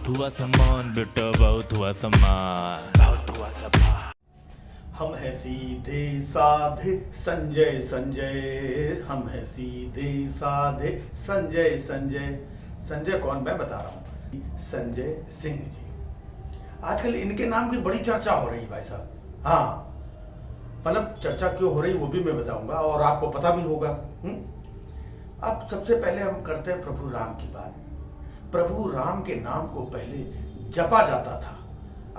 बहुत हुआ सामान बेटा, बहुत हुआ सामान, बहुत हुआ सामान। हम हैं सीधे साधे संजय संजय, हम हैं सीधे साधे संजय संजय। संजय कौन, मैं बता रहा हूँ, संजय सिंह जी। आजकल इनके नाम की बड़ी चर्चा हो रही भाई साहब। हाँ, मतलब चर्चा क्यों हो रही वो भी मैं बताऊंगा और आपको पता भी होगा। अब सबसे पहले हम करते हैं प्रभु राम की बात। प्रभु राम के नाम को पहले जपा जाता था,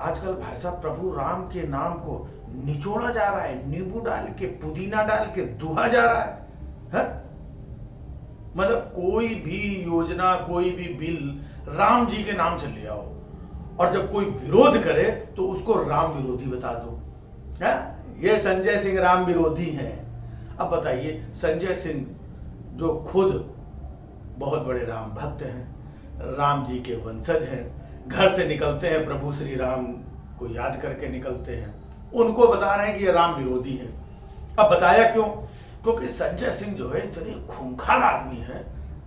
आजकल भाई साहब प्रभु राम के नाम को निचोड़ा जा रहा है, नींबू डाल के, पुदीना डाल के दुहा जा रहा है? मतलब कोई भी योजना, कोई भी बिल राम जी के नाम से ले आओ और जब कोई विरोध करे तो उसको राम विरोधी बता दो। है? ये संजय सिंह राम विरोधी हैं। अब बताइए, संजय सिंह जो खुद बहुत बड़े राम भक्त हैं, राम जी के वंशज हैं, घर से निकलते हैं प्रभु श्री राम को याद करके निकलते हैं, उनको बता रहे हैं कि ये राम विरोधी है। अब बताया क्यों? क्योंकि संजय सिंह जो है इतने खूंखार आदमी है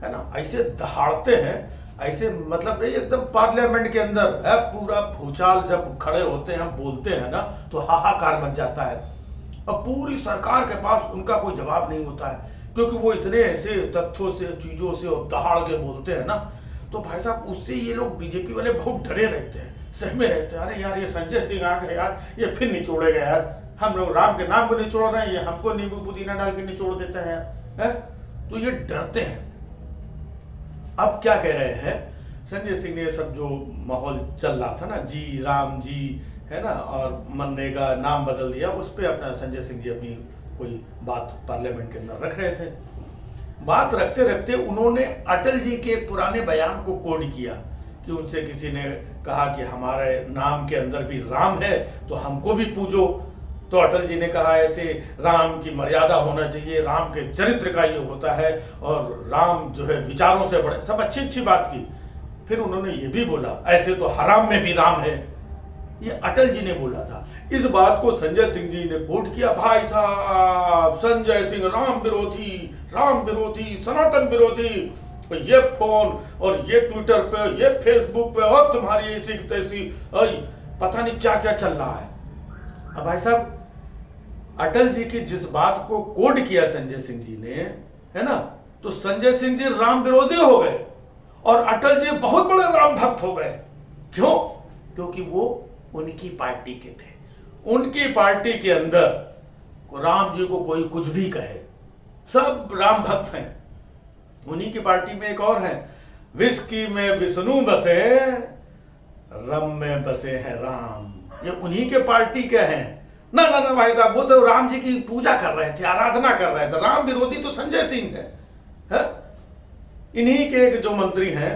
ना, ऐसे दहाड़ते हैं, ऐसे मतलब एकदम पार्लियामेंट के अंदर है, पूरा भूचाल जब खड़े होते हैं, बोलते हैं ना तो हाहाकार मच जाता है और पूरी सरकार के पास उनका कोई जवाब नहीं होता है, क्योंकि वो इतने ऐसे तथ्यों से, चीजों से और दहाड़ के बोलते हैं ना। तो भाई साहब उससे ये लोग बीजेपी वाले बहुत डरे रहते हैं, सहमे रहते हैं। अरे यार, ये संजय सिंह आ गए यार, ये फिर निचोड़ेगा यार, हम लोग राम के नाम को निचोड़ रहे हैं, ये हमको नींबू पुदीना डाल के निचोड़ देता है, है? तो ये डरते हैं। अब क्या कह रहे हैं संजय सिंह ने, सब जो माहौल चल रहा था ना, जी राम जी है ना, और मनरेगा नाम बदल दिया, उस पर अपना संजय सिंह जी अपनी कोई बात पार्लियामेंट के अंदर रख रहे थे। बात रखते रखते उन्होंने अटल जी के एक पुराने बयान को कोड किया कि उनसे किसी ने कहा कि हमारे नाम के अंदर भी राम है तो हमको भी पूजो। तो अटल जी ने कहा ऐसे राम की मर्यादा होना चाहिए, राम के चरित्र का ये होता है, और राम जो है विचारों से बड़े, सब अच्छी अच्छी बात की। फिर उन्होंने ये भी बोला ऐसे तो हराम में भी राम है, ये अटल जी ने बोला था। इस बात को संजय सिंह जी ने कोट किया, भाई साहब संजय सिंह राम विरोधी, सनातन विरोधी, ये फोन और ये ट्विटर पे, ये फेसबुक पे, और तुम्हारी ऐसी तैसी, पता नहीं क्या क्या चल रहा है। अब भाई साहब अटल जी की जिस बात को कोड किया संजय सिंह जी ने, है ना, तो संजय सिंह जी राम विरोधी हो गए और अटल जी बहुत बड़े राम भक्त हो गए। क्यों? क्योंकि वो उनकी पार्टी के थे। उनकी पार्टी के अंदर राम जी को कोई कुछ भी कहे, सब राम भक्त हैं। उन्हीं की पार्टी में एक और है, विस्की में विष्णु बसे, रम में बसे हैं राम, ये उन्हीं के पार्टी के हैं। ना ना ना भाई साहब, वो तो राम जी की पूजा कर रहे थे, आराधना कर रहे थे। राम विरोधी तो संजय सिंह है? इन्हीं के एक जो मंत्री हैं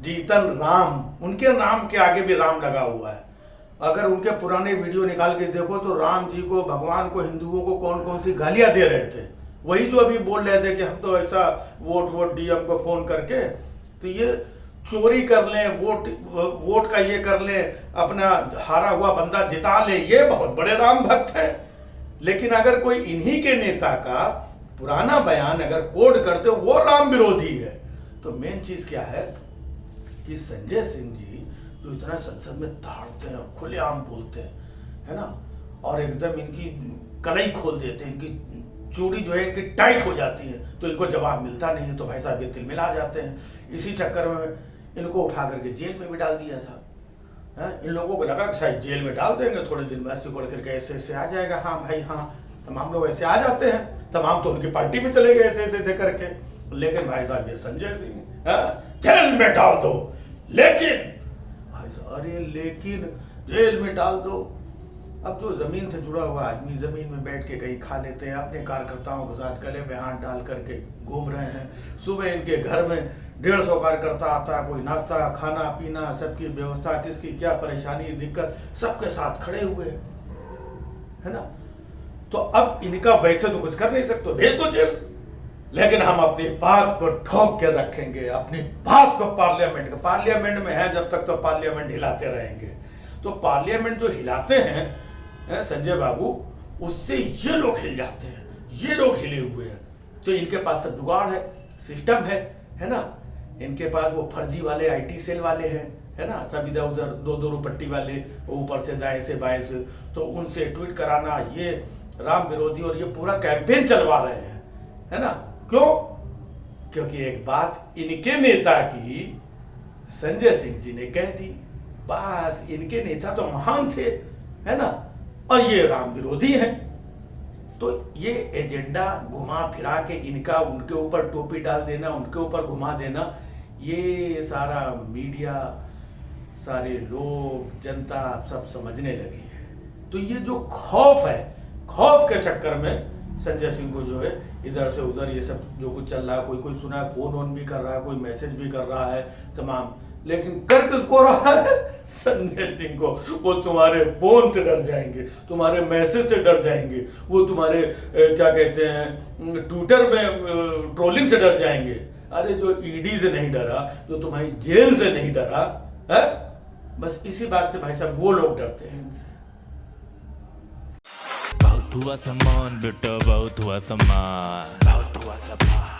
जीतन राम, उनके नाम के आगे भी राम लगा हुआ है। अगर उनके पुराने वीडियो निकाल के देखो तो राम जी को, भगवान को, हिंदुओं को कौन कौन सी गालियां दे रहे थे, वही जो अभी बोल रहे थे कि हम तो ऐसा वोट डीएम को फोन करके तो ये चोरी कर लें, वोट का ये कर लें, अपना हारा हुआ बंदा जिता ले, ये बहुत बड़े राम भक्त हैं। लेकिन अगर कोई इन्हीं के नेता का पुराना बयान अगर कोड करते वो राम विरोधी है, तो मेन चीज क्या है कि संजय सिंह जी जो इतना संसद में दहाड़ते हैं, खुलेआम बोलते हैं, है ना, और एकदम इनकी कलाई खोल देते हैं, इनकी चूड़ी जो है इनकी टाइट हो जाती है, तो इनको जवाब मिलता नहीं है, तो भाई साहब ये तिलमिला जाते हैं। इसी चक्कर में इनको उठा करके जेल में भी डाल दिया था। इन लोगों को लगा कि शायद जेल में डाल देंगे, थोड़े दिन में ऐसे पढ़ करके ऐसे ऐसे आ जाएगा। हाँ भाई हाँ, तमाम लोग ऐसे आ जाते हैं, तमाम तो उनकी पार्टी में चले गए ऐसे ऐसे करके। लेकिन भाई साहब ये संजय सिंह जेल में डाल दो, लेकिन भाई साहब, अरे लेकिन जेल में डाल दो। अब जो जमीन से जुड़ा हुआ आदमी जमीन में बैठ के कहीं खा लेते हैं, अपने कार्यकर्ताओं के साथ गले में हाथ डाल करके घूम रहे हैं। सुबह इनके घर में 150 कार्यकर्ता आता है, कोई नाश्ता खाना पीना सबकी व्यवस्था, किसकी क्या परेशानी दिक्कत, सबके साथ खड़े हुए हैं, है ना। तो अब इनका वैसे तो कुछ कर नहीं सकते, भेज दो जेल, लेकिन हम अपनी बात को ठोक के रखेंगे, अपनी बात को पार्लियामेंट में है जब तक, तो पार्लियामेंट हिलाते रहेंगे। तो पार्लियामेंट जो हिलाते हैं संजय बाबू, उससे ये लोग हिल जाते हैं, ये लोग हिले हुए हैं। तो इनके पास सब जुगाड़ है, सिस्टम है ना। इनके पास वो फर्जी वाले आईटी सेल वाले हैं, है ना, सब इधर उधर दो दो रुपट्टी वाले, ऊपर से दाएं से बाएं से, तो उनसे ट्वीट कराना, ये राम विरोधी और ये पूरा कैंपेन चलवा रहे हैं, है ना। क्यों? क्योंकि एक बात इनके नेता की संजय सिंह जी ने कह दी, बस इनके नेता तो महान थे, है ना, और ये राम विरोधी हैं। तो ये एजेंडा घुमा फिरा के इनका उनके ऊपर टोपी डाल देना, उनके ऊपर घुमा देना, ये सारा मीडिया, सारे लोग, जनता सब समझने लगी है। तो ये जो खौफ है, खौफ के चक्कर में संजय सिंह को जो है इधर से उधर ये सब जो कुछ चल रहा है, कोई कोई सुना है फोन ऑन भी कर रहा है, कोई मैसेज भी कर रहा है तमाम, लेकिन कर किसको रहा है? संजय सिंह को। वो तुम्हारे फोन से डर जाएंगे, तुम्हारे मैसेज से डर जाएंगे, वो तुम्हारे क्या कहते हैं ट्विटर में ट्रोलिंग से डर जाएंगे। अरे जो ईडी से नहीं डरा, जो तुम्हारी जेल से नहीं डरा है, बस इसी बात से भाई साहब वो लोग डरते हैं इनसे। बहुत हुआ सम्मान बेटा, बहुत हुआ सम्मान, बहुत हुआ सम्मान।